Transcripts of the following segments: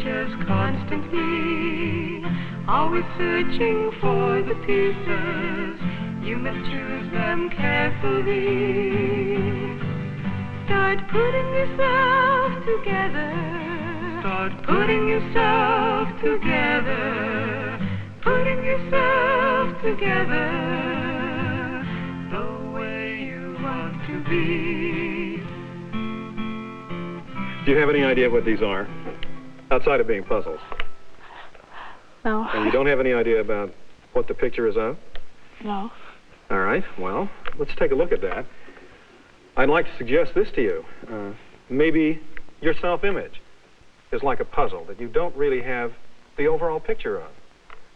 just constantly, always searching for the pieces. You must choose them carefully. Start putting yourself together. Start putting yourself together. Putting yourself together the way you want to be. Do you have any idea what these are, outside of being puzzles? No. And you don't have any idea about what the picture is of? No. All right, well, let's take a look at that. I'd like to suggest this to you. Maybe your self-image is like a puzzle that you don't really have the overall picture of.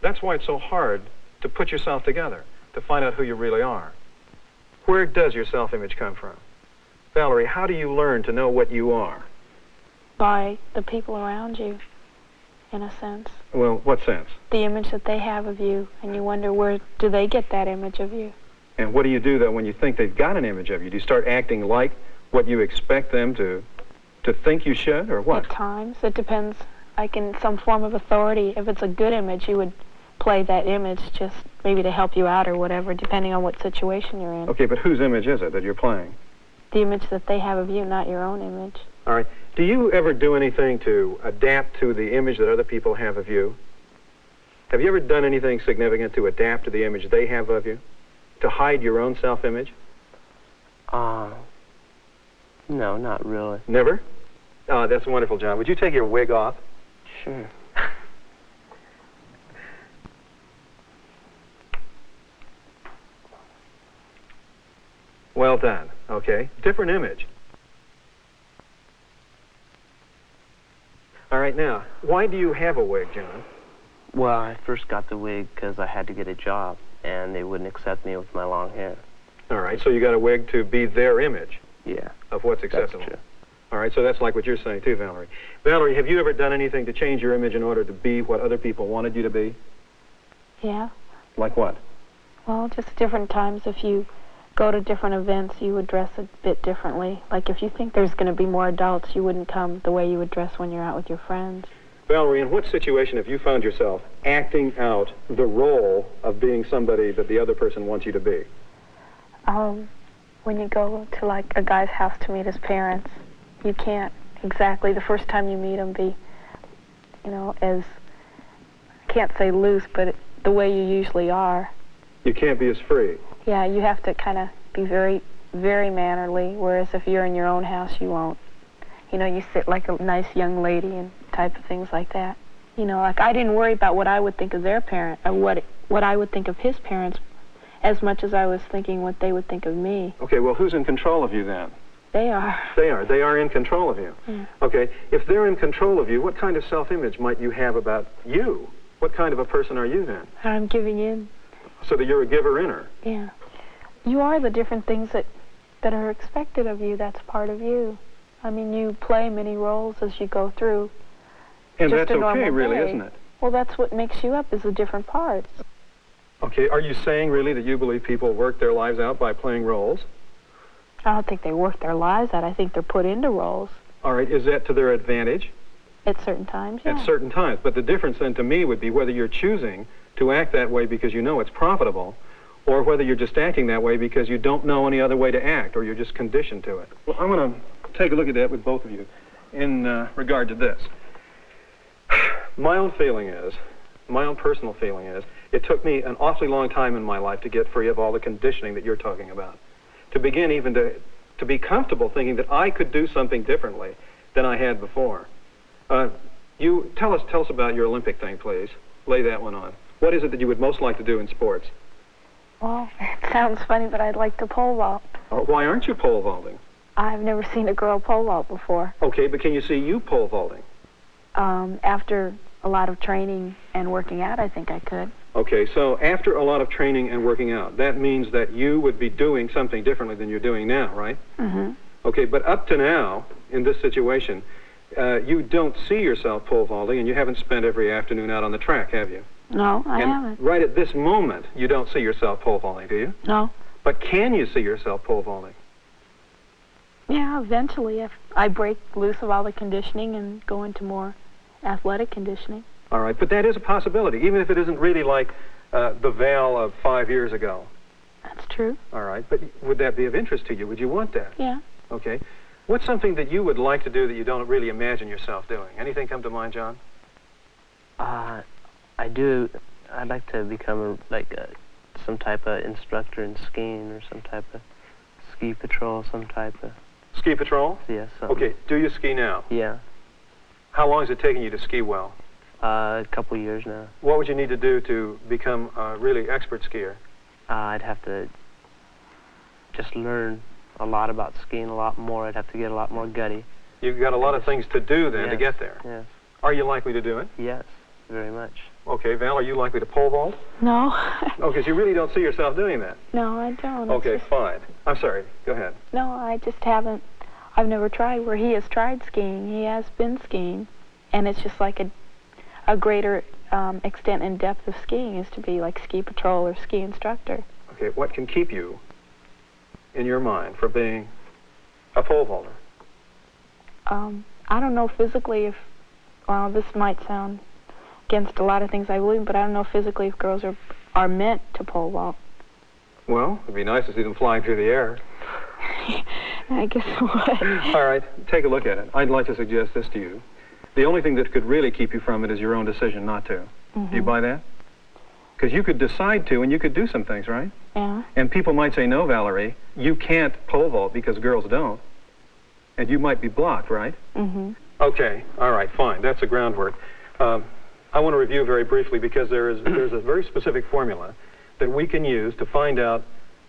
That's why it's so hard to put yourself together, to find out who you really are. Where does your self-image come from? Valerie, how do you learn to know what you are? By the people around you, in a sense. Well, what sense? The image that they have of you, and you wonder, where do they get that image of you? And what do you do, though, when you think they've got an image of you? Do you start acting like what you expect them to think you should, or what? At times. It depends. Like in some form of authority. If it's a good image, you would play that image just maybe to help you out or whatever, depending on what situation you're in. Okay, but whose image is it that you're playing? The image that they have of you, not your own image. All right. Do you ever do anything to adapt to the image that other people have of you? Have you ever done anything significant to adapt to the image they have of you? To hide your own self-image? No, not really. Never? Oh, that's wonderful, John. Would you take your wig off? Sure. Well done. Okay. Different image. All right, now, why do you have a wig, John? Well, I first got the wig because I had to get a job, and they wouldn't accept me with my long hair. All right, so you got a wig to be their image. Yeah. Of what's acceptable. That's true. All right, so that's like what you're saying too, Valerie. Valerie, have you ever done anything to change your image in order to be what other people wanted you to be? Yeah. Like what? Well, just different times. If you go to different events, you would dress a bit differently. Like if you think there's going to be more adults, you wouldn't come the way you would dress when you're out with your friends. Valerie, in what situation have you found yourself acting out the role of being somebody that the other person wants you to be? When you go to like a guy's house to meet his parents, you can't exactly the first time you meet him be, as, I can't say loose, but the way you usually are. You can't be as free. Yeah, you have to kind of be very, very mannerly, whereas if you're in your own house, you won't. You sit like a nice young lady and type of things like that. Like I didn't worry about what I would think of their parent, or what I would think of his parents, as much as I was thinking what they would think of me. Okay, well, who's in control of you then? They are. They are. They are in control of you. Yeah. Okay, if they're in control of you, what kind of self-image might you have about you? What kind of a person are you then? I'm giving in. So that you're a giver-inner. Yeah. You are the different things that are expected of you. That's part of you. I mean, you play many roles as you go through. And just that's a normal okay, really, day. isn't it? Well, that's what makes you up, is the different parts. Okay, are you saying really that you believe people work their lives out by playing roles? I don't think they work their lives out. I think they're put into roles. All right, is that to their advantage? At certain times, yeah. At certain times. But the difference then to me would be whether you're choosing to act that way because you know it's profitable, or whether you're just acting that way because you don't know any other way to act, or you're just conditioned to it. Well, I'm going to take a look at that with both of you in regard to this. My own personal feeling is, it took me an awfully long time in my life to get free of all the conditioning that you're talking about. To begin even to be comfortable thinking that I could do something differently than I had before. You tell us about your Olympic thing, please. Lay that one on. What is it that you would most like to do in sports? Well, it sounds funny, but I'd like to pole vault. Why aren't you pole vaulting? I've never seen a girl pole vault before. Okay, but can you see you pole vaulting? After a lot of training and working out, I think I could. Okay, so after a lot of training and working out, that means that you would be doing something differently than you're doing now, right? Mm-hmm. Okay, but up to now, in this situation, you don't see yourself pole vaulting, and you haven't spent every afternoon out on the track, have you? No, I haven't. Right at this moment, you don't see yourself pole vaulting, do you? No. But can you see yourself pole vaulting? Yeah, eventually, if I break loose of all the conditioning and go into more athletic conditioning. All right, but that is a possibility, even if it isn't really like the Val of 5 years ago. That's true. All right, but would that be of interest to you? Would you want that? Yeah. Okay. What's something that you would like to do that you don't really imagine yourself doing? Anything come to mind, John? I do. I'd like to become some type of instructor in skiing or some type of ski patrol, some type of... Ski patrol? Yeah, something. Okay, do you ski now? Yeah. How long has it taken you to ski well? A couple years now. What would you need to do to become a really expert skier? I'd have to just learn a lot about skiing, a lot more. I'd have to get a lot more gutty. You've got a lot of things to do then to get there. Yes. Are you likely to do it? Yes, very much. Okay, Val, are you likely to pole vault? No. Okay, so you really don't see yourself doing that? No, I don't. Okay, fine. I'm sorry. Go ahead. No, I just haven't. I've never tried where he has tried skiing. He has been skiing, and it's just like a greater extent and depth of skiing is to be like ski patrol or ski instructor. Okay, what can keep you, in your mind, from being a pole vaulter? I don't know physically if, well, this might sound against a lot of things I believe in, but I don't know physically if girls are meant to pole vault. Well, it'd be nice to see them flying through the air. I guess it would. All right, take a look at it. I'd like to suggest this to you. The only thing that could really keep you from it is your own decision not to. Mm-hmm. Do you buy that? Because you could decide to, and you could do some things, right? Yeah. And people might say, no, Valerie, you can't pole vault because girls don't. And you might be blocked, right? Mm-hmm. Okay, all right, fine. That's the groundwork. I want to review very briefly because there's a very specific formula that we can use to find out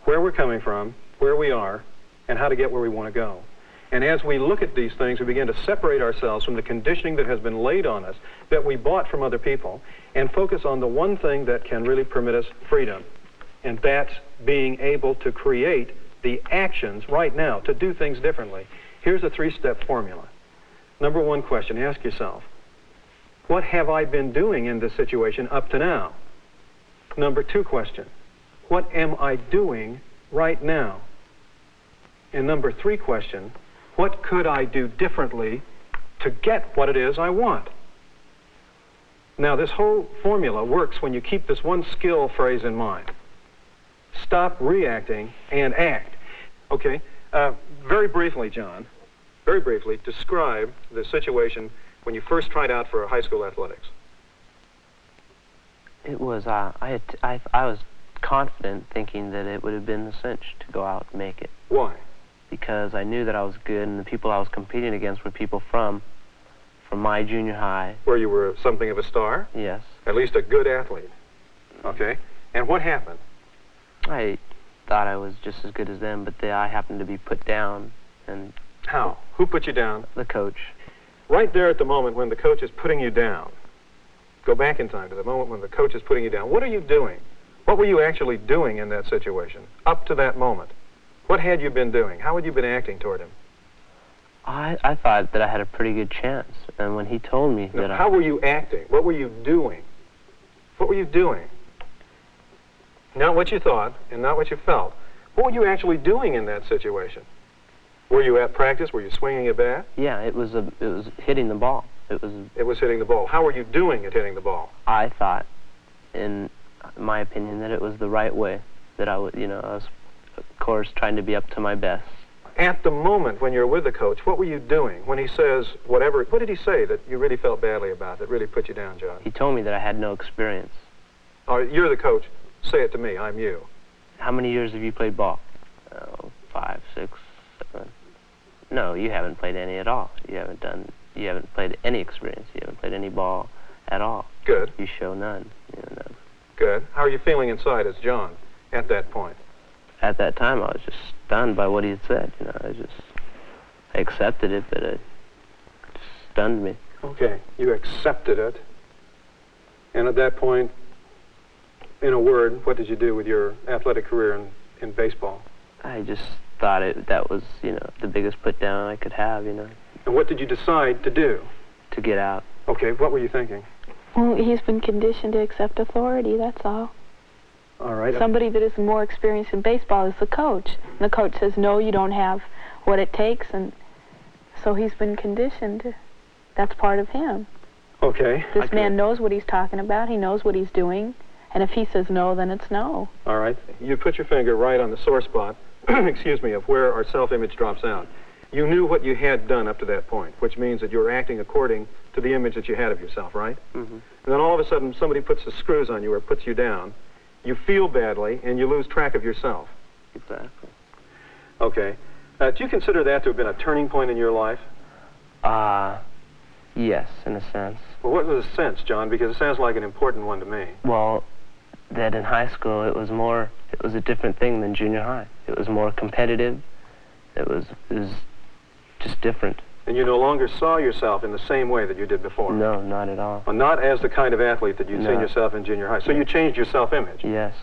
where we're coming from, where we are, and how to get where we want to go. And as we look at these things, we begin to separate ourselves from the conditioning that has been laid on us, that we bought from other people, and focus on the one thing that can really permit us freedom. And that's being able to create the actions right now to do things differently. Here's a 3-step formula. Number 1 question, ask yourself, what have I been doing in this situation up to now? Number 2 question, what am I doing right now? And number 3 question, what could I do differently to get what it is I want? Now, this whole formula works when you keep this one skill phrase in mind. Stop reacting and act. Okay, very briefly, John, very briefly, describe the situation when you first tried out for high school athletics. It was, I was confident thinking that it would have been a cinch to go out and make it. Why? Because I knew that I was good, and the people I was competing against were people from my junior high. Where you were something of a star? Yes. At least a good athlete. Okay. And what happened? I thought I was just as good as them, but I happened to be put down. And how? Who put you down? The coach. Right there at the moment when the coach is putting you down, go back in time to the moment when the coach is putting you down. What are you doing? What were you actually doing in that situation up to that moment? What had you been doing? How had you been acting toward him? I thought that I had a pretty good chance, and when he told me that how were you acting? What were you doing? What were you doing? Not what you thought and not what you felt. What were you actually doing in that situation? Were you at practice? Were you swinging a bat? Yeah, it was hitting the ball. It was hitting the ball. How were you doing at hitting the ball? I thought, in my opinion, that it was the right way. That I was, of course, trying to be up to my best. At the moment when you're with the coach, what were you doing when he says whatever? What did he say that you really felt badly about, that really put you down, John? He told me that I had no experience. You're the coach. Say it to me. I'm you. How many years have you played ball? 5, 6, 7. No, you haven't played any at all. You haven't played any experience. You haven't played any ball at all. Good. You show none. Good. How are you feeling inside as John at that point? At that time, I was just stunned by what he had said. I accepted it, but it just stunned me. Okay, you accepted it. And at that point, in a word, what did you do with your athletic career in baseball? I just thought that was, the biggest put down I could have, And what did you decide to do? To get out. Okay, what were you thinking? Well, he's been conditioned to accept authority, that's all. All right. Somebody that is more experienced in baseball is the coach. And the coach says, no, you don't have what it takes, and so he's been conditioned. That's part of him. Okay. This man knows what he's talking about. He knows what he's doing. And if he says no, then it's no. All right. You put your finger right on the sore spot, excuse me, of where our self-image drops out. You knew what you had done up to that point, which means that you were acting according to the image that you had of yourself, right? Mm-hmm. And then all of a sudden somebody puts the screws on you or puts you down. You feel badly and you lose track of yourself. Exactly. Okay. Do you consider that to have been a turning point in your life? Yes, in a sense. Well, what was the sense, John? Because it sounds like an important one to me. Well, that in high school it was a different thing than junior high. It was more competitive. It was just different. And you no longer saw yourself in the same way that you did before? No, not at all. Well, not as the kind of athlete that you'd seen yourself in junior high. So you changed your self-image? Yes.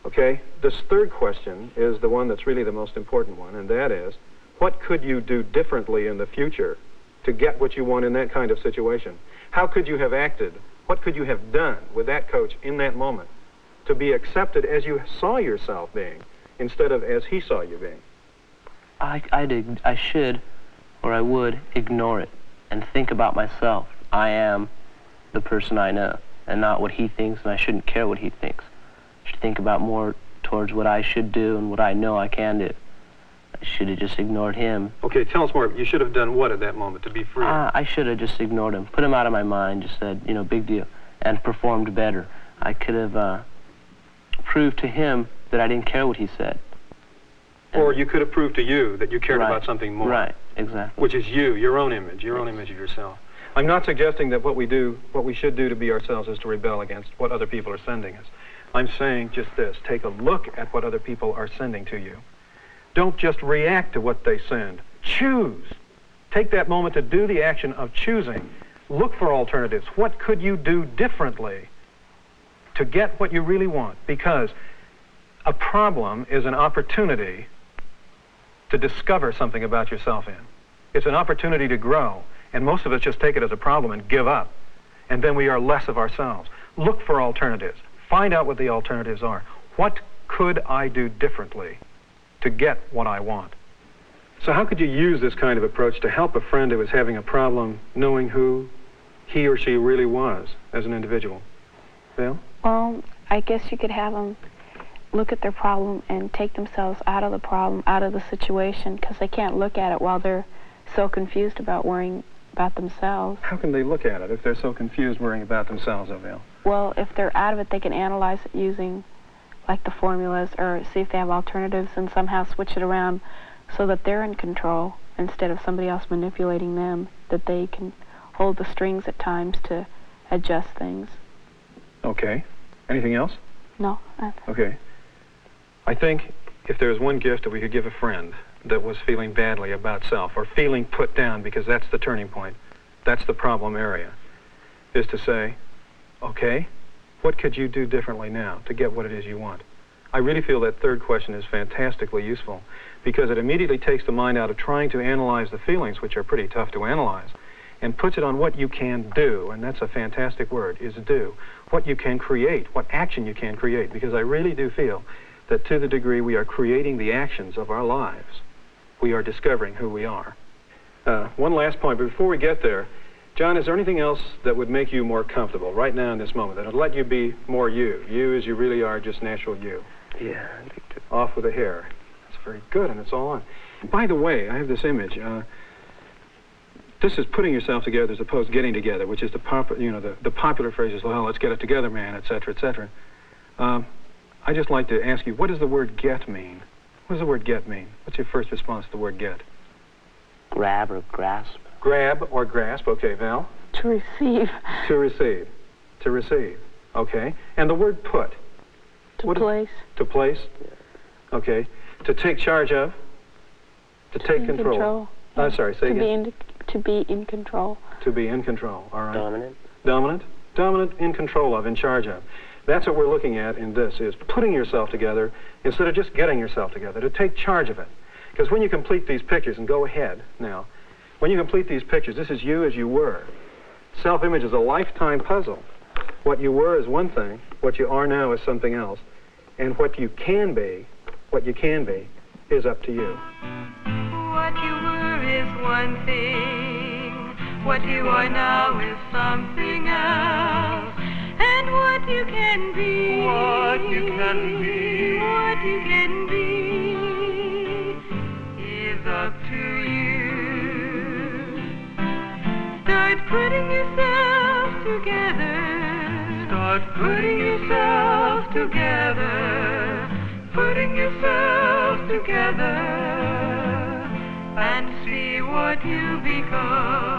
Okay. This third question is the one that's really the most important one, and that is, what could you do differently in the future to get what you want in that kind of situation? How could you have acted? What could you have done with that coach in that moment to be accepted as you saw yourself being instead of as he saw you being? I should, or I would, ignore it and think about myself. I am the person I know and not what he thinks, and I shouldn't care what he thinks. I should think about more towards what I should do and what I know I can do. I should have just ignored him. Okay, tell us more. You should have done what at that moment to be free? I should have just ignored him, put him out of my mind, just said, you know, big deal, and performed better. I could have proved to him that I didn't care what he said. Or you could have proved to you that you cared about something more. Right, exactly. Which is you, your own image of yourself. I'm not suggesting that what we should do to be ourselves is to rebel against what other people are sending us. I'm saying just this, take a look at what other people are sending to you. Don't just react to what they send. Choose. Take that moment to do the action of choosing. Look for alternatives. What could you do differently to get what you really want? Because a problem is an opportunity to discover something about yourself in. It's an opportunity to grow. And most of us just take it as a problem and give up. And then we are less of ourselves. Look for alternatives. Find out what the alternatives are. What could I do differently to get what I want? So how could you use this kind of approach to help a friend who is having a problem knowing who he or she really was as an individual? Bill? Well, I guess you could have them look at their problem and take themselves out of the problem, out of the situation, because they can't look at it while they're so confused about worrying about themselves. How can they look at it if they're so confused worrying about themselves, Bill? Well, if they're out of it, they can analyze it using like the formulas, or see if they have alternatives and somehow switch it around so that they're in control instead of somebody else manipulating them, that they can hold the strings at times to adjust things. Okay. Anything else? No. Okay. I think if there's one gift that we could give a friend that was feeling badly about self or feeling put down, because that's the turning point, that's the problem area, is to say, okay, what could you do differently now to get what it is you want? I really feel that third question is fantastically useful because it immediately takes the mind out of trying to analyze the feelings, which are pretty tough to analyze, and puts it on what you can do, and that's a fantastic word, is do. What you can create, what action you can create, because I really do feel that to the degree we are creating the actions of our lives, we are discovering who we are. One last point, but before we get there, John, is there anything else that would make you more comfortable right now in this moment, that would let you be more you as you really are, just natural you? Yeah, I think so. Off with the hair. That's very good, and it's all on. By the way, I have this image. This is putting yourself together as opposed to getting together, which is the popular phrase is, well, let's get it together, man, et cetera, et cetera. I just like to ask you, what does the word get mean? What does the word get mean? What's your first response to the word get? Grab or grasp. Grab or grasp. Okay, Val? To receive. To receive. To receive. Okay. And the word put? To place. To place? Okay. To take charge of? To take control. Yeah. Sorry, say again. To be in control. To be in control. All right. Dominant. Dominant? Dominant, in control of, in charge of. That's what we're looking at in this, is putting yourself together instead of just getting yourself together, to take charge of it. Because when you complete these pictures, and go ahead now, when you complete these pictures, this is you as you were. Self-image is a lifetime puzzle. What you were is one thing, what you are now is something else, and what you can be is up to you. What you were is one thing, What you are now is something else. And what you can be, what you can be, what you can be, is up to you. Start putting yourself together. Start putting yourself together. Putting yourself together. And see what you become.